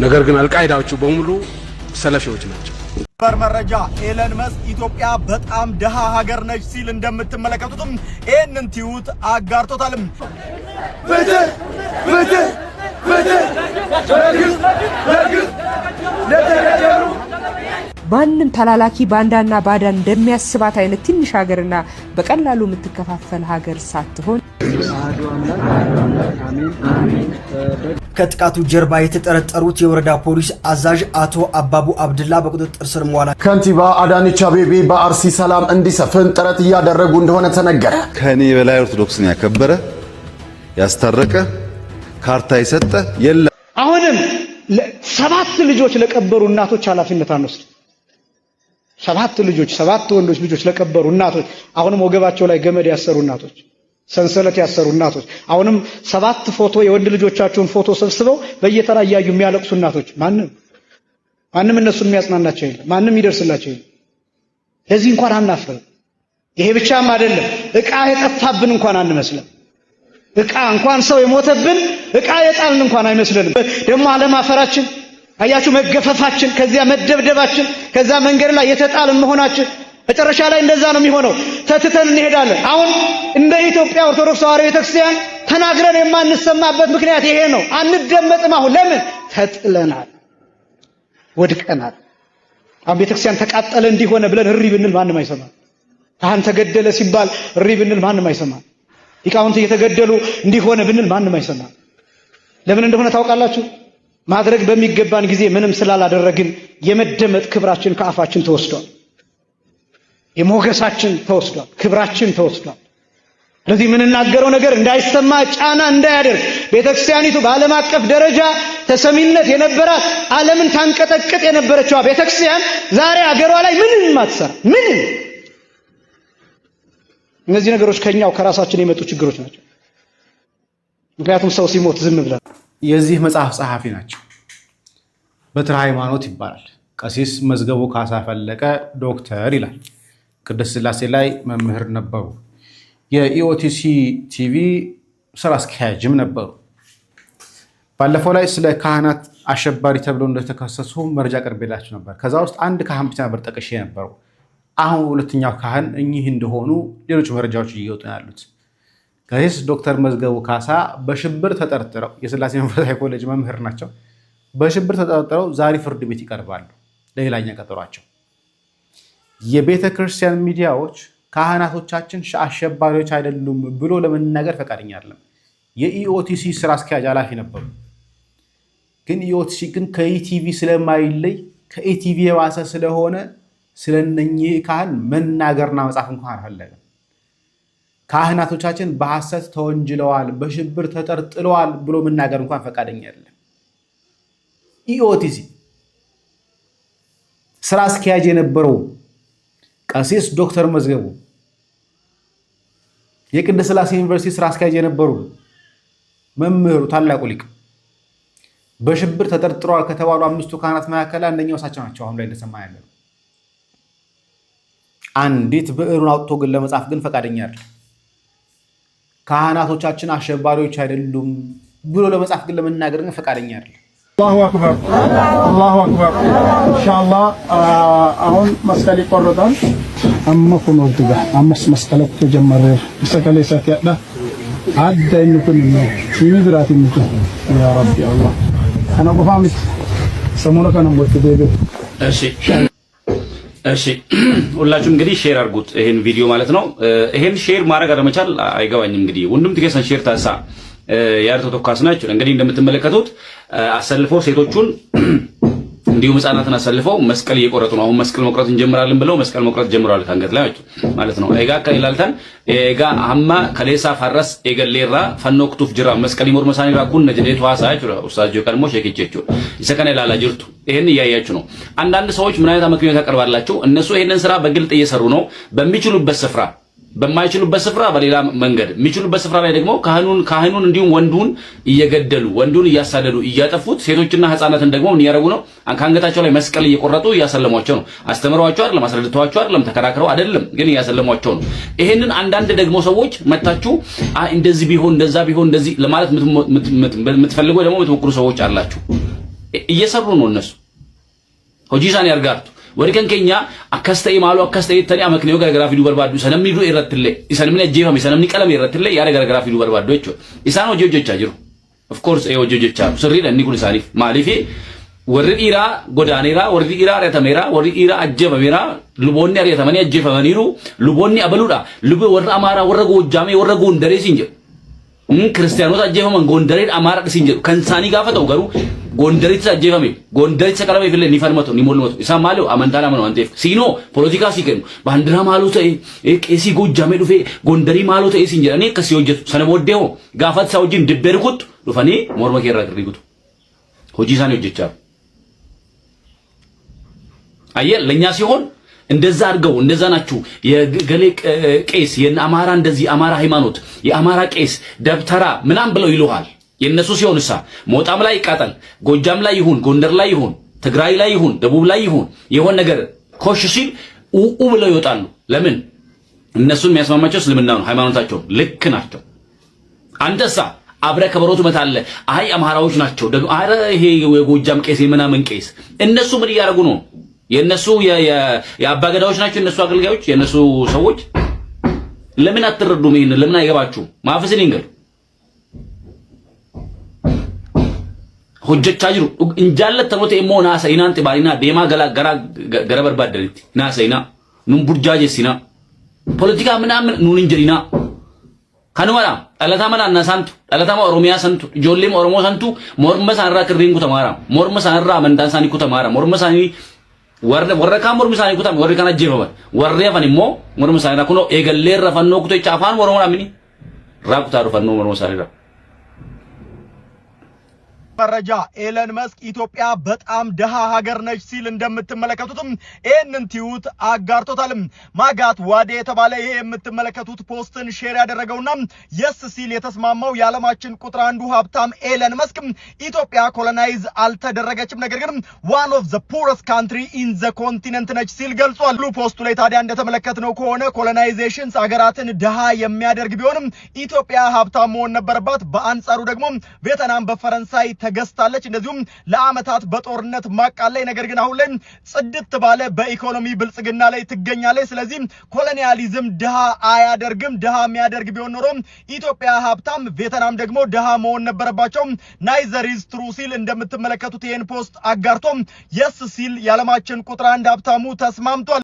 ነገር ግን አልቃይዳዎቹ በሙሉ ሰለፊዎች ናቸው። መረጃ ኤለን መስክ ኢትዮጵያ በጣም ደሃ ሀገር ነች ሲል እንደምትመለከቱትም ይህንን ቲዩት አጋርቶታልም። ማንም ተላላኪ ባንዳና ባዳን እንደሚያስባት አይነት ትንሽ ሀገርና በቀላሉ የምትከፋፈል ሀገር ሳትሆን ከጥቃቱ ጀርባ የተጠረጠሩት የወረዳ ፖሊስ አዛዥ አቶ አባቡ አብድላ በቁጥጥር ስር መዋላቸው ከንቲባ አዳነች አቤቤ በአርሲ ሰላም እንዲሰፍን ጥረት እያደረጉ እንደሆነ ተነገረ። ከኔ በላይ ኦርቶዶክስን ያከበረ ያስታረቀ ካርታ የሰጠ የለም። አሁንም 7 ልጆች ለቀበሩ እናቶች ኃላፊነት አንወስድ። 7 ልጆች 7 ወንዶች ልጆች ለቀበሩ እናቶች አሁንም ወገባቸው ላይ ገመድ ያሰሩ እናቶች ሰንሰለት ያሰሩ እናቶች አሁንም 7 ፎቶ የወንድ ልጆቻቸውን ፎቶ ሰብስበው በየተራ ያዩ የሚያለቅሱ እናቶች ማንም እነሱን የሚያጽናናቸው የለም። ማንም ይደርስላቸው የለም። ለዚህ እንኳን አናፍርም። ይሄ ብቻም አይደለም። ዕቃ የጠፋብን እንኳን አንመስልም። ዕቃ እንኳን ሰው የሞተብን ዕቃ የጣልን እንኳን አይመስልንም። ደግሞ አለማፈራችን አያችሁ፣ መገፈፋችን፣ ከዚያ መደብደባችን፣ ከዛ መንገድ ላይ የተጣልን መሆናችን መጨረሻ ላይ እንደዛ ነው የሚሆነው። ተትተን እንሄዳለን። አሁን እንደ ኢትዮጵያ ኦርቶዶክስ ተዋሕዶ ቤተክርስቲያን ተናግረን የማንሰማበት ምክንያት ይሄ ነው። አንደመጥም። አሁን ለምን? ተጥለናል፣ ወድቀናል። አሁን ቤተክርስቲያን ተቃጠለ እንዲሆነ ብለን እሪ ብንል ማንም አይሰማም። ካህን ተገደለ ሲባል እሪ ብንል ማንም አይሰማም። ሊቃውንት እየተገደሉ እንዲሆነ ብንል ማንም አይሰማም። ለምን እንደሆነ ታውቃላችሁ? ማድረግ በሚገባን ጊዜ ምንም ስላላደረግን የመደመጥ ክብራችን ከአፋችን ተወስዷል። የሞገሳችን ተወስዷል። ክብራችን ተወስዷል። ስለዚህ የምንናገረው ነገር እንዳይሰማ ጫና እንዳያደርግ ቤተክርስቲያኒቱ በዓለም አቀፍ ደረጃ ተሰሚነት የነበራት ዓለምን ታንቀጠቅጥ የነበረችው ቤተክርስቲያን ዛሬ አገሯ ላይ ምንም አትሰራ። ምንም እነዚህ ነገሮች ከኛው ከራሳችን የመጡ ችግሮች ናቸው። ምክንያቱም ሰው ሲሞት ዝም ብለን የዚህ መጽሐፍ ጸሐፊ ናቸው። በትረ ሃይማኖት ይባላል። ቀሲስ መዝገቡ ካሳ ፈለቀ ዶክተር ይላል። ቅድስት ሥላሴ ላይ መምህር ነበሩ። የኢኦቲሲ ቲቪ ስራ አስኪያጅም ነበሩ። ባለፈው ላይ ስለ ካህናት አሸባሪ ተብለው እንደተከሰሱ መረጃ ቀርቤላችሁ ነበር። ከዛ ውስጥ አንድ ካህን ብቻ ነበር ጠቅሼ ነበሩ። አሁን ሁለተኛው ካህን እኚህ እንደሆኑ ሌሎች መረጃዎች እየወጡ ያሉት ቀሲስ ዶክተር መዝገቡ ካሳ በሽብር ተጠርጥረው የሥላሴ መንፈሳዊ ኮሌጅ መምህር ናቸው። በሽብር ተጠርጥረው ዛሬ ፍርድ ቤት ይቀርባሉ ለሌላኛ ቀጠሯቸው። የቤተ ክርስቲያን ሚዲያዎች ካህናቶቻችን አሸባሪዎች አይደሉም ብሎ ለመናገር ፈቃደኛ አይደለም። የኢኦቲሲ ስራ አስኪያጅ ኃላፊ ነበሩ። ግን ኢኦቲሲ ግን ከኢቲቪ ስለማይለይ ከኢቲቪ የባሰ ስለሆነ ስለነኚህ ካህን መናገርና መጻፍ እንኳን አልፈለገም። ካህናቶቻችን በሐሰት ተወንጅለዋል፣ በሽብር ተጠርጥለዋል ብሎ መናገር እንኳን ፈቃደኛ አይደለም። ኢኦቲሲ ስራ አስኪያጅ የነበረው ቀሲስ ዶክተር መዝገቡ የቅድስት ሥላሴ ዩኒቨርሲቲ ስራ አስኪያጅ የነበሩ መምህሩ ታላቁ ሊቅ በሽብር ተጠርጥረዋል ከተባሉ 5 ካህናት መካከል አንደኛው እሳቸው ናቸው። አሁን ላይ እንደሰማ ያለው አንዲት ብዕሩን አውጥቶ ግን ለመጻፍ ግን ፈቃደኛ አይደለም። ካህናቶቻችን አሸባሪዎች አይደሉም ብሎ ለመጻፍ ግን ለመናገር ግን ፈቃደኛ አይደለም። አላሁ አክበር አላሁ አክበር። ኢንሻአላህ አሁን መስቀል ይቆረጣል። አመኩን ወድጋ አመስ መስቀል ተጀመረ መስቀል ይሰት ያዳ አዳይንኩን ነው ይዝራት ይምጡ ያ ረቢ አላህ አና ቆፋምት ሰሞኑ ከነም ወጥ ደበ እሺ ሁላችሁም እንግዲህ ሼር አድርጉት ይሄን ቪዲዮ ማለት ነው። ይሄን ሼር ማድረግ አለመቻል አይገባኝም። እንግዲህ ወንድም ትከሰን ሼር ታሳ ያርቶ ተኳስ ናቸው። እንግዲህ እንደምትመለከቱት አሰልፈው ሴቶቹን እንዲሁም ህፃናትን አሰልፈው መስቀል እየቆረጡ ነው። አሁን መስቀል መቁረጥ እንጀምራለን ብለው መስቀል መቁረጥ ጀምረዋል ከአንገት ላይ ማለት ነው። ኤጋ ከይላልታን ኤጋ አማ ከሌሳ ፈረስ ኤገሌራ ፈኖክቱፍ ጅራ መስቀል ይሞር መሳኒራ ኩን ነጀዴቱ ሐሳጭ ኡስታዝ ቀድሞ ሸኪቼቹ ይሰከነ ላላ ጅርቱ ይሄን እያያችሁ ነው። አንዳንድ ሰዎች ምን አይነት አመክንዮ ታቀርባላችሁ? እነሱ ይሄንን ስራ በግልጥ እየሰሩ ነው። በሚችሉበት ስፍራ በማይችሉበት ስፍራ በሌላ መንገድ የሚችሉበት ስፍራ ላይ ደግሞ ካህኑን እንዲሁም ወንዱን እየገደሉ ወንዱን እያሳደዱ እያጠፉት ሴቶችና ህፃናትን ደግሞ ምን ያረጉ ነው? ከአንገታቸው ላይ መስቀል እየቆረጡ እያሰለሟቸው ነው። አስተምረዋቸው አይደለም፣ አስረድተዋቸው አይደለም፣ ተከራክረው አይደለም፣ ግን እያሰለሟቸው ነው። ይሄንን አንዳንድ ደግሞ ሰዎች መታችሁ እንደዚህ ቢሆን እንደዛ ቢሆን እንደዚህ ለማለት የምትፈልጉ ደግሞ የምትሞክሩ ሰዎች አላችሁ። እየሰሩ ነው እነሱ ሆጂሳን ያርጋቱ ወሪከን ከኛ አከስተይ ማሉ አከስተይ ተኒ አመክኒዮ ገረገራ ፊዱ በርባዱ ሰነምኒ ዱ ይረትለ ይሰነምኒ አጀፋም ይሰነምኒ ቀለም ይረትለ ያ ገረገራ ፊዱ በርባዶቹ ኢሳን ሆጆጆች አጅሩ ኦፍ ኮርስ ኤ ሆጆጆች አሉ ስሪ ለኒ ኩል ሳሪፍ ማሊፊ ወርዲራ ጎዳኔራ ወርዲራ ረተሜራ ወርዲራ አጀበሜራ ሉቦኒ አሪያተመኒ አጀፈመኒሩ ሉቦኒ አበሉዳ ሉቦ ወር አማራ ወረጎ ጃሜ ወረጎ እንደሬ ሲንጀ ክርስቲያኖት አጀፈመን ጎንደሬ አማራ ሲንጀ ከንሳኒ ጋፈተው ገሩ ጎንደሪት አጀፈሜ ጎንደሪት ሰቀለበ ይፈለ ኒፈርመቶ ኒሞልመቶ ኢሳማለው አመንታላ ማኑ አንቴፍ ሲኖ ፖለቲካ ሲከኑ ባንዲራ ማሉተ ቄሲ ጎጃሜ ዱፌ ጎንደሪ ማሉተ ሲንጀ እኔ ከሲወጀቱ ሰነቦዴው ጋፈት ሳውጂን ድበርኩት ዱፈኔ ሞርመኬ ረግሪጉት ሆጂሳን ይወጀቻ አየ ለኛ ሲሆን እንደዛ አድርገው እንደዛ ናችሁ የገሌ ቄስ የአማራ እንደዚህ አማራ ሃይማኖት የአማራ ቄስ ደብተራ ምናም ብለው ይሉሃል የነሱ ሲሆንሳ ሞጣም ላይ ይቃጠል ጎጃም ላይ ይሁን ጎንደር ላይ ይሁን ትግራይ ላይ ይሁን ደቡብ ላይ ይሁን የሆነ ነገር ኮሽ ሲል ኡ ብለው ይወጣሉ ለምን እነሱን የሚያስማማቸው እስልምና ነው ሃይማኖታቸው ልክ ናቸው አንተሳ አብረ ከበሮቱ መታለ አይ አማራዎች ናቸው ደግሞ አረ ይሄ የጎጃም ቄስ ምናምን ቄስ እነሱ ምን ያደርጉ ነው የነሱ የአባገዳዎች ናቸው እነሱ አገልጋዮች የነሱ ሰዎች ለምን አትረዱም ይሄን ለምን አይገባችሁ ማፍስን ይንገር ሆጀቻ ጅሩ እንጃለት ተሞተ ኤሞና ሰይናንት ባሪና ዴማ ገረበር ባደሪት ና ሰይና ኑን ቡርጃጀ ሲና ፖለቲካ ምናምን ኑን እንጀሪና ካኑማራ አለታማና እናሳንቱ አለታማ ኦሮሚያ ሰንቱ ጆሌም ኦሮሞ ሰንቱ ሞርመሳንራ ክሪንጉ ተማራ ሞርመሳንራ መንዳንሳኒ ኩ ተማራ ሞርመሳኒ ወረካ ሞርመሳኒ ኩ ተማራ ወረካና ጀፈባ ወረያፋን ሞ ሞርመሳኒ ኩኖ ኤገሌራ ፈኖ ኩቶ ጫፋን ኦሮሞና ምኒ ራቁታሩ ፈኖ ሞርመሳኒ ራ መረጃ ኤለን መስክ ኢትዮጵያ በጣም ደሃ ሀገር ነች ሲል እንደምትመለከቱትም ይሄንን ቲዩት አጋርቶታልም ማጋት ዋዴ የተባለ ይሄ የምትመለከቱት ፖስትን ሼር ያደረገውና የስ ሲል የተስማማው የዓለማችን ቁጥር አንዱ ሀብታም ኤለን መስክ ኢትዮጵያ ኮሎናይዝ አልተደረገችም ነገር ግን one of the poorest country in the continent ነች ሲል ገልጿል ፖስቱ ላይ ታዲያ እንደተመለከትነው ከሆነ ኮሎናይዜሽንስ ሀገራትን ደሃ የሚያደርግ ቢሆንም ኢትዮጵያ ሀብታም መሆን ነበረባት በአንጻሩ ደግሞ ቬትናም በፈረንሳይ ተገስታለች እንደዚሁም ለአመታት በጦርነት ማቃለይ ነገር ግን አሁን ላይ ጽድት ባለ በኢኮኖሚ ብልጽግና ላይ ትገኛለች ስለዚህ ኮሎኒያሊዝም ደሃ አያደርግም ደሃ የሚያደርግ ቢሆን ኖሮ ኢትዮጵያ ሀብታም ቬትናም ደግሞ ደሃ መሆን ነበረባቸው ናይዘር ኢዝ ትሩ ሲል እንደምትመለከቱት ይሄን ፖስት አጋርቶ የስ ሲል የዓለማችን ቁጥር አንድ ሀብታሙ ተስማምቷል